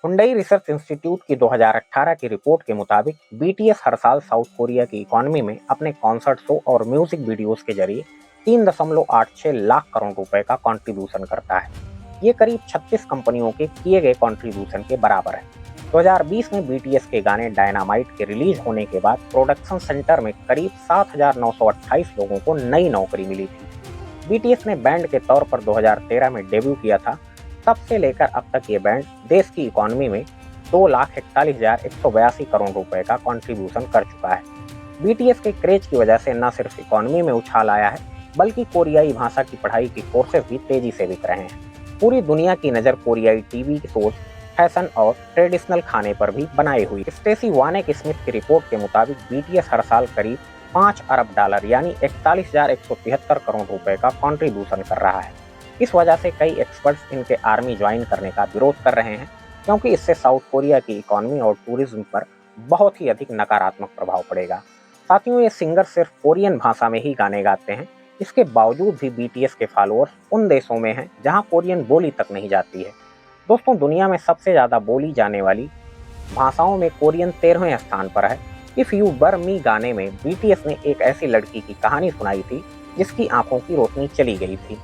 Hyundai research institute की 2018 की report के मुताबिक बीटीएस हर साल साउथ कोरिया की इकोनॉमी में अपने कॉन्सर्ट शो और म्यूजिक वीडियोस के जरिए 3.86 लाख करोड़ रुपए का कंट्रीब्यूशन करता है। ये करीब 36 कंपनियों के किए गए कंट्रीब्यूशन के बराबर है। 2020 में बीटीएस के गाने डायनामाइट के रिलीज होने के बाद प्रोडक्शन सेंटर में करीब 7,928 लोगों को नई नौकरी मिली थी। बीटीएस ने बैंड के तौर पर 2013 में डेब्यू किया था। तब से लेकर अब तक ये बैंड देश की इकोनॉमी में 2,41,182 करोड़ रुपए का कंट्रीब्यूशन कर चुका है। बीटीएस के क्रेज की वजह से न सिर्फ इकोनॉमी में उछाल आया है, बल्कि कोरियाई भाषा की पढ़ाई की कोर्सेज भी तेजी से बिक रहे हैं। पूरी दुनिया की नज़र कोरियाई टीवी शोज, फैशन और ट्रेडिशनल खाने पर भी बनाई हुई। स्टेसी वानेक स्मिथ की रिपोर्ट के मुताबिक बीटीएस हर साल करीब $5 अरब यानी 41,173 करोड़ रुपए का कंट्रीब्यूशन कर रहा है। इस वजह से कई एक्सपर्ट्स इनके आर्मी ज्वाइन करने का विरोध कर रहे हैं, क्योंकि इससे साउथ कोरिया की इकोनॉमी और टूरिज्म पर बहुत ही अधिक नकारात्मक प्रभाव पड़ेगा। साथियों, ये सिंगर सिर्फ कोरियन भाषा में ही गाने गाते हैं। इसके बावजूद भी बीटीएस के फॉलोअर्स उन देशों में हैं जहां कोरियन बोली तक नहीं जाती है। दोस्तों, दुनिया में सबसे ज़्यादा बोली जाने वाली भाषाओं में कोरियन 13वें स्थान पर है। इफ यू बर मी गाने में बीटीएस ने एक ऐसी लड़की की कहानी सुनाई थी जिसकी आंखों की रोशनी चली गई थी।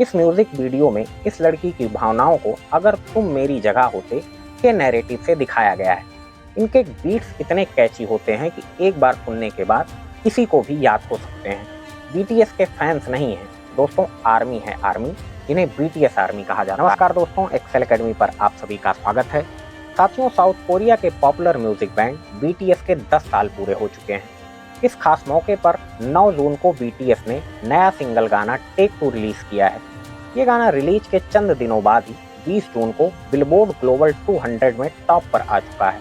इस म्यूजिक वीडियो में इस लड़की की भावनाओं को अगर तुम मेरी जगह होते के नैरेटिव से दिखाया गया है। इनके बीट्स इतने कैची होते हैं कि एक बार सुनने के बाद किसी को भी याद हो सकते हैं। बीटीएस के फैंस नहीं हैं दोस्तों, आर्मी है आर्मी, जिन्हें बीटीएस आर्मी कहा जाता है। नमस्कार दोस्तों, एक्सेल एकेडमी पर आप सभी का स्वागत है। साथियों, साउथ कोरिया के पॉपुलर म्यूजिक बैंड बीटीएस के 10 साल पूरे हो चुके हैं। इस खास मौके पर 9 जून को बीटीएस ने नया सिंगल गाना टेक 2 रिलीज किया है। ये गाना रिलीज के चंद दिनों बाद ही 20 जून को बिलबोर्ड ग्लोबल 200 में टॉप पर आ चुका है।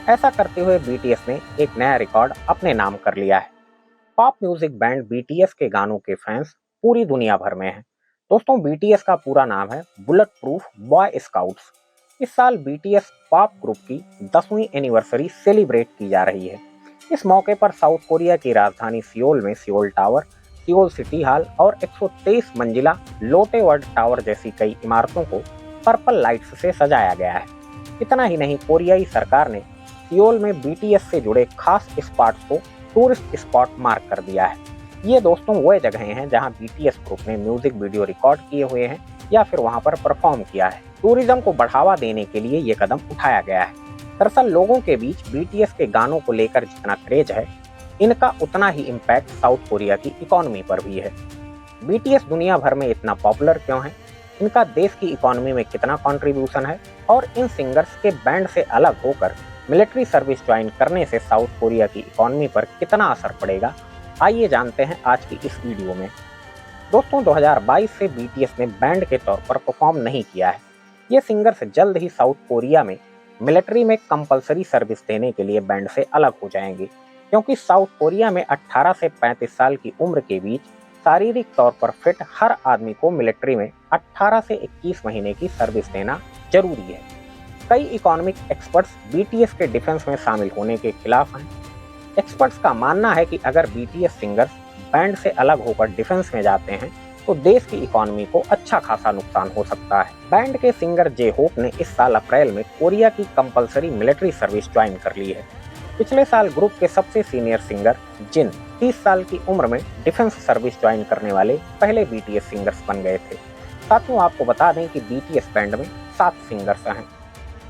ऐसा करते हुए बीटीएस ने एक नया रिकॉर्ड अपने नाम कर लिया है। पॉप म्यूजिक बैंड बीटीएस के गानों के फैंस पूरी दुनिया भर में हैं। दोस्तों, बीटीएस का पूरा नाम है बुलेट प्रूफ बॉय स्काउट्स। इस साल बीटीएस पॉप ग्रुप की 10वीं एनिवर्सरी सेलिब्रेट की जा रही है। इस मौके पर साउथ कोरिया की राजधानी सियोल में Seoul tower, Seoul city hall और 123 मंजिला लोटे वर्ल्ड टावर जैसी कई इमारतों को पर्पल लाइट्स से सजाया गया है। इतना ही नहीं, कोरियाई सरकार ने सियोल में बीटीएस से जुड़े खास स्पॉट्स को टूरिस्ट स्पॉट मार्क कर दिया है। ये दोस्तों वो जगहें हैं जहां बीटीएस ग्रुप ने म्यूजिक वीडियो रिकॉर्ड किए हुए हैं या फिर वहां पर परफॉर्म किया है। टूरिज्म को बढ़ावा देने के लिए ये कदम उठाया गया है। दरअसल लोगों के बीच बीटीएस के गानों को लेकर जितना क्रेज है, इनका उतना ही इम्पैक्ट साउथ कोरिया की इकोनॉमी पर भी है। बीटीएस दुनिया भर में इतना पॉपुलर क्यों है, इनका देश की इकोनॉमी में कितना कंट्रीब्यूशन है और इन सिंगर्स के बैंड से अलग होकर मिलिट्री सर्विस ज्वाइन करने से साउथ कोरिया की इकोनॉमी पर कितना असर पड़ेगा, आइए जानते हैं आज की इस वीडियो में। दोस्तों, 2022 से बीटीएस ने बैंड के तौर पर परफॉर्म नहीं किया है। ये सिंगर्स जल्द ही साउथ कोरिया में मिलिट्री में कंपलसरी सर्विस देने के लिए बैंड से अलग हो जाएंगे, क्योंकि साउथ कोरिया में 18 से 35 साल की उम्र के बीच शारीरिक तौर पर फिट हर आदमी को मिलिट्री में 18 से 21 महीने की सर्विस देना जरूरी है। कई इकोनॉमिक एक्सपर्ट्स बीटीएस के डिफेंस में शामिल होने के खिलाफ हैं। एक्सपर्ट्स का मानना है कि अगर बीटीएस सिंगर्स बैंड से अलग होकर डिफेंस में जाते हैं तो देश की इकोनॉमी को अच्छा खासा नुकसान हो सकता है। बैंड के सिंगर जे होप ने इस साल अप्रैल में कोरिया की कंपलसरी मिलिट्री सर्विस ज्वाइन कर ली है। पिछले साल ग्रुप के सबसे सीनियर सिंगर जिन 30 साल की उम्र में डिफेंस सर्विस ज्वाइन करने वाले पहले बीटीएस सिंगर्स बन गए थे। साथियों, आपको बता दें कि बीटीएस बैंड में 7 सिंगर्स हैं।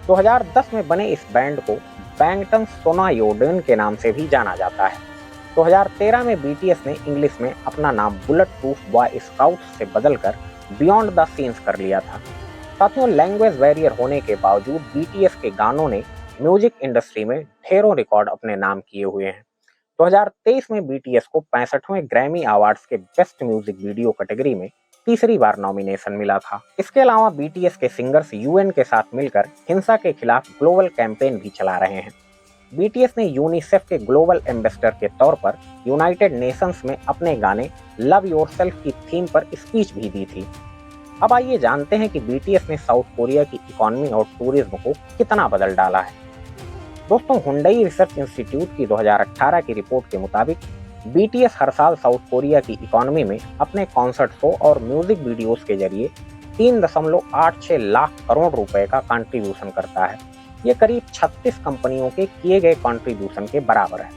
2010 में बने इस बैंड को बैंगटन सोनायोडेन के नाम से भी जाना जाता है। 2013 में बीटीएस ने इंग्लिश में अपना नाम बुलेट प्रूफ बॉय स्काउट्स से बदलकर बियॉन्ड द सीन्स कर लिया था। साथियों, लैंग्वेज बैरियर होने के बावजूद बीटीएस के गानों ने म्यूजिक इंडस्ट्री में ढेरों रिकॉर्ड अपने नाम किए हुए हैं। 2023 में बीटीएस को 65वें ग्रैमी अवार्ड्स के बेस्ट म्यूजिक वीडियो कैटेगरी में तीसरी बार नॉमिनेशन मिला था। इसके अलावा बीटीएस के सिंगर्स यूएन के साथ मिलकर हिंसा के खिलाफ ग्लोबल कैंपेन भी चला रहे हैं। बीटीएस ने यूनिसेफ के ग्लोबल एम्बेसडर के तौर पर यूनाइटेड नेशंस में अपने गाने लव योरसेल्फ की थीम पर स्पीच भी दी थी। अब आइए जानते हैं कि बीटीएस ने साउथ कोरिया की इकोनॉमी और टूरिज्म को कितना बदल डाला है। दोस्तों, हुंडई रिसर्च इंस्टीट्यूट की 2018 की रिपोर्ट के मुताबिक बीटीएस हर साल साउथ कोरिया की इकोनॉमी में अपने कॉन्सर्ट शो और म्यूजिक वीडियोस के जरिए 3.86 लाख करोड़ रुपए का कंट्रीब्यूशन करता है। ये करीब 36 कंपनियों के किए गए कंट्रीब्यूशन के बराबर है।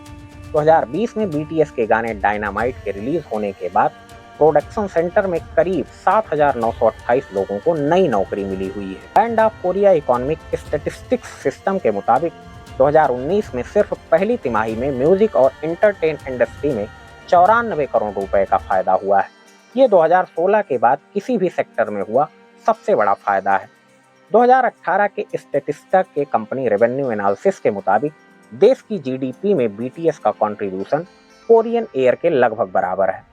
2020 में बीटीएस के गाने डायनामाइट के रिलीज होने के बाद प्रोडक्शन सेंटर में करीब 7,928 लोगों को नई नौकरी मिली हुई है। Band of Korea economic statistics system के मुताबिक 2019 में सिर्फ पहली तिमाही में म्यूजिक और इंटरटेन इंडस्ट्री में 94 करोड़ रुपए का फायदा हुआ है। ये 2016 के बाद किसी भी सेक्टर में हुआ सबसे बड़ा फायदा है। 2018 के स्टैटिस्टिक्स के कंपनी रेवेन्यू एनालिसिस के मुताबिक देश की जीडीपी में बीटीएस का कंट्रीब्यूशन कोरियन एयर के लगभग बराबर है।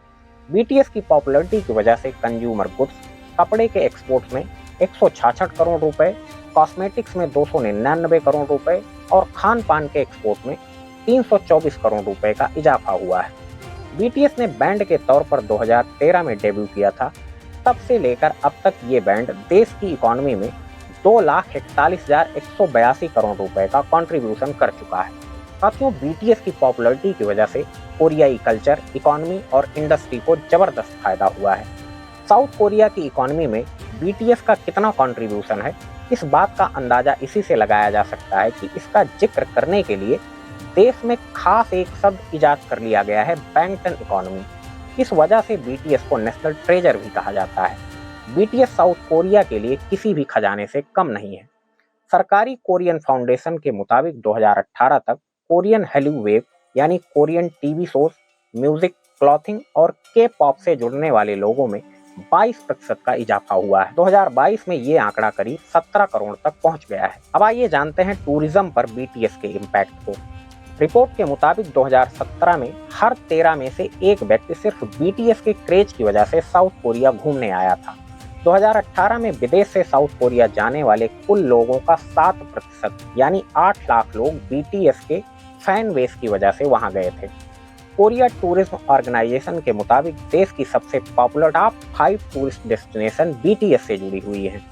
बीटीएस की पॉपुलैरिटी की वजह से कंज्यूमर गुड्स, कपड़े के एक्सपोर्ट्स में 166 करोड़ रुपए, कॉस्मेटिक्स में 299 करोड़ रुपए और खान पान के एक्सपोर्ट में 324 करोड़ रुपए का इजाफा हुआ है। बीटीएस ने बैंड के तौर पर 2013 में डेब्यू किया था। तब से लेकर अब तक ये बैंड देश की इकोनॉमी में 2,41,182 करोड़ रुपए का कंट्रीब्यूशन कर चुका है। साथियों, बीटीएस की पॉपुलैरिटी की वजह से कोरियाई कल्चर, इकोनॉमी और इंडस्ट्री को जबरदस्त फायदा हुआ है। साउथ कोरिया की इकोनॉमी में बीटीएस का कितना कंट्रीब्यूशन है, इस बात का अंदाजा इसी से लगाया जा सकता है कि इसका जिक्र करने के लिए देश में खास एक शब्द इजाद कर लिया गया है, बैंगटन इकोनॉमी। इस वजह से बीटीएस को नेशनल ट्रेजर भी कहा जाता है। बीटीएस साउथ कोरिया के लिए किसी भी खजाने से कम नहीं है। सरकारी कोरियन फाउंडेशन के मुताबिक 2018 तक कोरियन हॉलीवुड वेव यानी Korean TV shows, music, clothing और के पॉप से जुड़ने वाले लोगों में 22% का इजाफा हुआ है। 2022 में ये आंकड़ा करीब 17 करोड़ तक पहुंच गया है। अब आइए जानते हैं टूरिज्म पर बीटीएस के इम्पैक्ट को। रिपोर्ट के मुताबिक 2017 में हर 13 में से एक व्यक्ति सिर्फ बीटीएस के क्रेज की वजह से साउथ कोरिया घूमने आया था। 2018 में विदेश से साउथ कोरिया जाने वाले कुल लोगों का 7% यानी 8 लाख लोग बीटीएस के फैन बेस की वजह से वहां गए थे। कोरिया टूरिज्म ऑर्गेनाइजेशन के मुताबिक देश की सबसे popular top 5 tourist destination BTS से जुड़ी हुई हैं।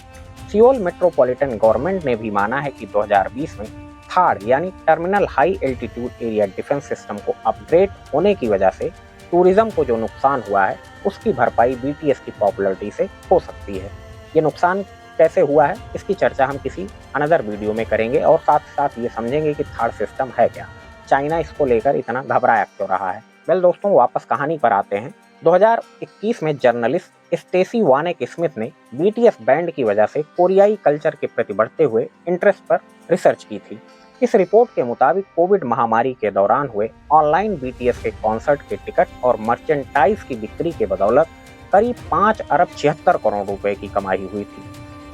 सियोल मेट्रोपॉलिटन गवर्नमेंट ने भी माना है कि 2020 में थार्ड यानी terminal high altitude area defence system को अपग्रेड होने की वजह से टूरिज्म को जो नुकसान हुआ है उसकी भरपाई बीटीएस की पॉपुलैरिटी से हो सकती है। ये नुकसान कैसे हुआ है, इसकी चर्चा हम किसी अनदर वीडियो में करेंगे और साथ साथ ये समझेंगे कि थर्ड सिस्टम है क्या, चाइना इसको लेकर इतना घबराया क्यों रहा है। वेल दोस्तों, वापस कहानी पर आते हैं। 2021 में जर्नलिस्ट स्टेसी वानेक स्मिथ ने बीटीएस बैंड की वजह से कोरियाई कल्चर के प्रति बढ़ते हुए इंटरेस्ट पर रिसर्च की थी। इस रिपोर्ट के मुताबिक कोविड महामारी के दौरान हुए ऑनलाइन बीटीएस के कॉन्सर्ट के टिकट और मर्चेंटाइज की बिक्री के बदौलत करीब 5 अरब 76 करोड़ रुपए की कमाई हुई थी।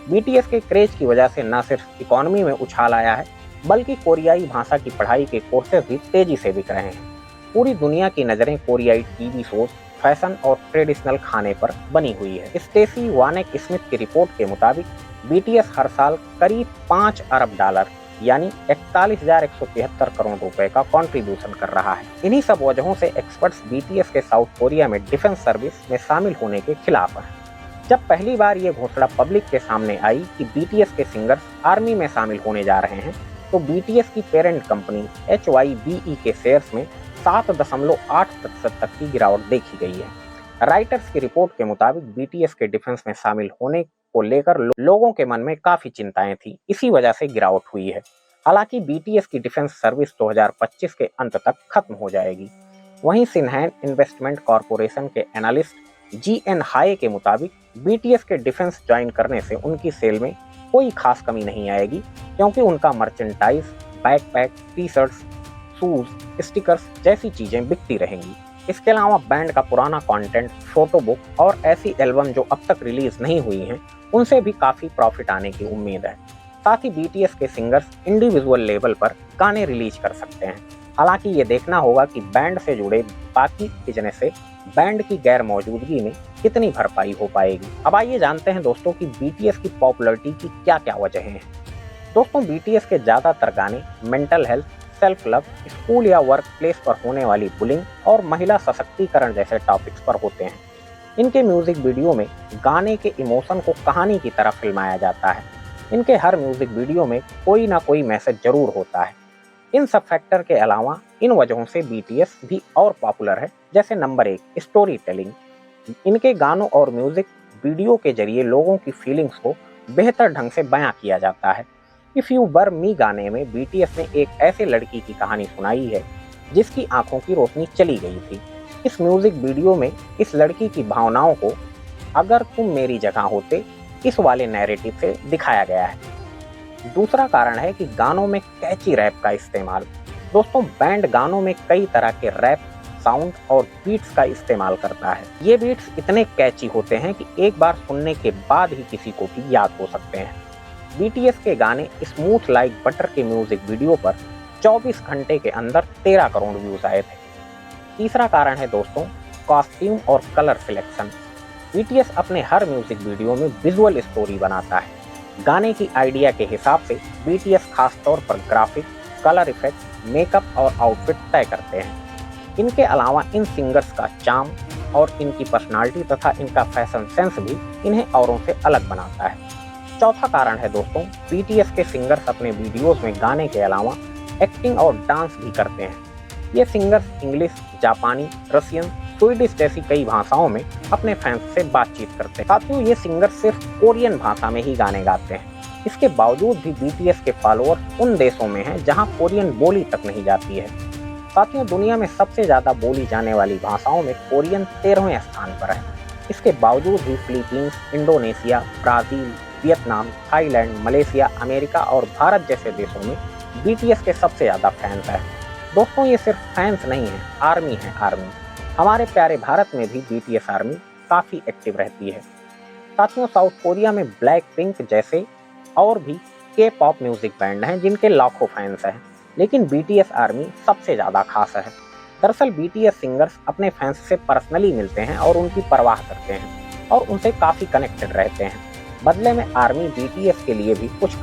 बीटीएस के क्रेज की वजह से न सिर्फ इकोनॉमी में उछाल आया है, बल्कि कोरियाई भाषा की पढ़ाई के कोर्सेज भी तेजी से बिक रहे हैं। पूरी दुनिया की नज़रें कोरियाई टीवी शोज, फैशन और ट्रेडिशनल खाने पर बनी हुई है। स्टेसी वानेक स्मिथ की रिपोर्ट के मुताबिक बीटीएस हर साल करीब 5 अरब डॉलर यानी 41,173 करोड़ रुपए का कंट्रीब्यूशन कर रहा है। इन्हीं सब वजहों से एक्सपर्ट्स बीटीएस के साउथ कोरिया में डिफेंस सर्विस में शामिल होने के खिलाफ हैं। जब पहली बार ये घोषणा पब्लिक के सामने आई कि बीटीएस के सिंगर्स आर्मी में शामिल होने जा रहे हैं, तो बीटीएस की पेरेंट कंपनी HYBE के शेयर्स में 7.8% तक की गिरावट देखी गई है। राइटर्स की रिपोर्ट के मुताबिक बीटीएस के डिफेंस में शामिल होने को लेकर लोगों के मन में काफी चिंताएं थी, इसी वजह से गिरावट हुई है। हालांकि बीटीएस की डिफेंस सर्विस 2025 के अंत तक खत्म हो जाएगी। वहीं सिन्हैन इन्वेस्टमेंट कॉरपोरेशन के एनालिस्ट GN हाय के मुताबिक बीटीएस के डिफेंस ज्वाइन करने से उनकी सेल में कोई खास कमी नहीं आएगी, क्योंकि उनका merchandise, backpack, T shirts, shoes, stickers जैसी चीजें बिकती रहेंगी। इसके अलावा बैंड का पुराना कंटेंट, फोटो बुक और ऐसी एल्बम जो अब तक रिलीज नहीं हुई हैं, उनसे भी काफी प्रॉफिट आने की उम्मीद है। साथ ही बीटीएस के सिंगर्स इंडिविजुअल लेवल पर गाने रिलीज कर सकते हैं। हालांकि ये देखना होगा कि बैंड से जुड़े बाकी बिजनेस से बैंड की गैर मौजूदगी में कितनी भरपाई हो पाएगी। अब आइए जानते हैं दोस्तों कि बीटीएस की पॉपुलैरिटी की क्या क्या वजहें हैं। दोस्तों, बीटीएस के ज्यादातर गाने mental health, self love, school या वर्क प्लेस पर होने वाली बुलिंग और महिला सशक्तिकरण जैसे टॉपिक्स पर होते हैं। इनके म्यूजिक वीडियो में गाने के इमोशन को कहानी की तरह फिल्माया जाता है। इनके हर म्यूजिक वीडियो में कोई ना कोई मैसेज जरूर होता है। इन सब फैक्टर के अलावा इन वजहों से बीटीएस भी और पॉपुलर है। जैसे नंबर 1, स्टोरी टेलिंग। इनके गानों और म्यूजिक वीडियो के जरिए लोगों की फीलिंग्स को बेहतर ढंग से बयां किया जाता है। इफ यू वर मी गाने में बीटीएस ने एक ऐसे लड़की की कहानी सुनाई है जिसकी आंखों की रोशनी चली गई थी। इस म्यूजिक वीडियो में इस लड़की की भावनाओं को अगर तुम मेरी जगह होते इस वाले नैरेटिव से दिखाया गया है। दूसरा कारण है कि गानों में कैची रैप का इस्तेमाल। दोस्तों, बैंड गानों में कई तरह के रैप साउंड और बीट्स का इस्तेमाल करता है। ये बीट्स इतने कैची होते हैं कि एक बार सुनने के बाद ही किसी को भी याद हो सकते हैं। बीटीएस के गाने स्मूथ लाइक बटर के म्यूजिक वीडियो पर 24 घंटे के अंदर 13 करोड़ व्यूज आए थे। तीसरा कारण है दोस्तों, कॉस्ट्यूम और कलर सिलेक्शन। बीटीएस अपने हर म्यूजिक वीडियो में विजुअल स्टोरी बनाता है। गाने की आइडिया के हिसाब से बीटीएस खास तौर पर ग्राफिक, कलर इफेक्ट, मेकअप और आउटफिट तय करते हैं। इनके अलावा इन सिंगर्स का चार्म और इनकी पर्सनालिटी तथा इनका फैशन सेंस भी इन्हें औरों से अलग बनाता है। चौथा कारण है दोस्तों, बीटीएस के सिंगर्स अपने वीडियोस में गाने के अलावा एक्टिंग और डांस भी करते हैं। ये सिंगर्स इंग्लिश, जापानी, रशियन, स्वीडिश जैसी कई भाषाओं में अपने फैंस से बातचीत करते हैं। साथियों, ये सिंगर्स सिर्फ कोरियन भाषा में ही गाने गाते हैं। इसके बावजूद भी बीटीएस के फॉलोअर्स उन देशों में हैं जहां कोरियन बोली तक नहीं जाती है। साथियों, दुनिया में सबसे ज्यादा बोली जाने वाली भाषाओं में कोरियन 13वें स्थान पर है। इसके बावजूद भी Philippines, Indonesia, Brazil, Vietnam, Thailand, Malaysia, America और भारत जैसे देशों में बीटीएस के सबसे ज्यादा फैंस हैं। दोस्तों, ये सिर्फ फैंस नहीं है, आर्मी है, आर्मी। हमारे प्यारे भारत में भी बीटीएस आर्मी काफी एक्टिव रहती है। साथियों, साउथ कोरिया में ब्लैक पिंक जैसे और भी के पॉप म्यूजिक बैंड हैं जिनके लाखों फैंस हैं, लेकिन बीटीएस आर्मी सबसे ज्यादा खास है। दरअसल बीटीएस सिंगर्स अपने फैंस से पर्सनली मिलते हैं और उनकी परवाह करते हैं और उनसे काफी कनेक्टेड रहते हैं। बदले में आर्मी बीटीएस के लिए भी कुछ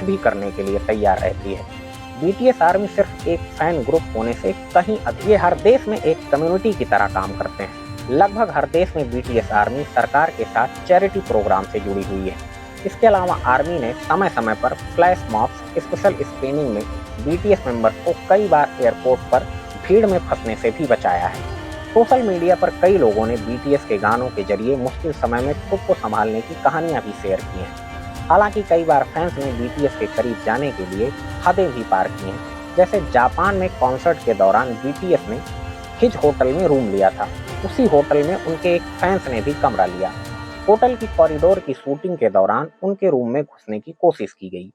भी करने के लिए तैयार रहती है। बीटीएस आर्मी सिर्फ एक फैन ग्रुप होने से कहीं अधिक, ये हर देश में एक कम्युनिटी की तरह काम करते हैं। लगभग हर देश में बीटीएस आर्मी सरकार के साथ चैरिटी प्रोग्राम से जुड़ी हुई है। इसके अलावा आर्मी ने समय समय पर फ्लैश मॉब्स, स्पेशल स्क्रीनिंग में बीटीएस मेंबर्स को कई बार एयरपोर्ट पर भीड़ में फंसने से भी बचाया है। सोशल मीडिया पर कई लोगों ने बीटीएस के गानों के जरिए मुश्किल समय में खुद को संभालने की कहानियां भी शेयर की हैं। हालांकि कई बार फैंस ने बीटीएस के करीब जाने के लिए हदें भी पार की हैं। जैसे जापान में कॉन्सर्ट के दौरान बीटीएस ने हिज होटल में रूम लिया था। उसी होटल में उनके एक फैंस ने भी कमरा लिया। होटल की कॉरिडोर की शूटिंग के दौरान उनके रूम में घुसने की कोशिश की गई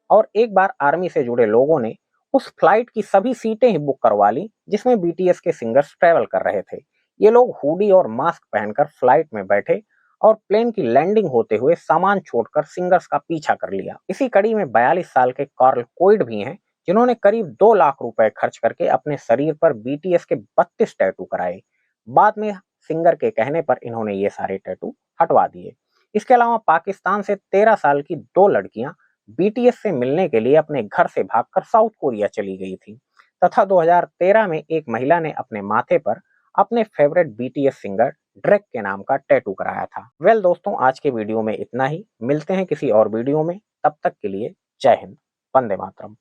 और एक बार आर्मी से जुड़े लोगों ने उस फ्लाइट की सभी सीटें ही बुक करवा ली जिसमें बीटीएस के सिंगर्स ट्रेवल कर रहे थे। ये लोग हुडी और मास्क पहनकर फ्लाइट में बैठे और प्लेन की लैंडिंग होते हुए सामान छोड़कर सिंगर्स का पीछा कर लिया। इसी कड़ी में 42 साल के कार्ल कोइड भी हैं जिन्होंने करीब 2 लाख रुपए खर्च करके अपने शरीर पर बीटीएस के 32 टैटू कराए। बाद में सिंगर के कहने पर इन्होंने ये सारे टैटू हटवा दिए। इसके अलावा पाकिस्तान से 13 साल की 2 लड़कियां बीटीएस से मिलने के लिए अपने घर से भागकर साउथ कोरिया चली गई थी तथा 2013 में एक महिला ने अपने माथे पर अपने फेवरेट बीटीएस सिंगर ड्रेक के नाम का टैटू कराया था। वेल दोस्तों, आज के वीडियो में इतना ही। मिलते हैं किसी और वीडियो में, तब तक के लिए जय हिंद, वंदे मातरम।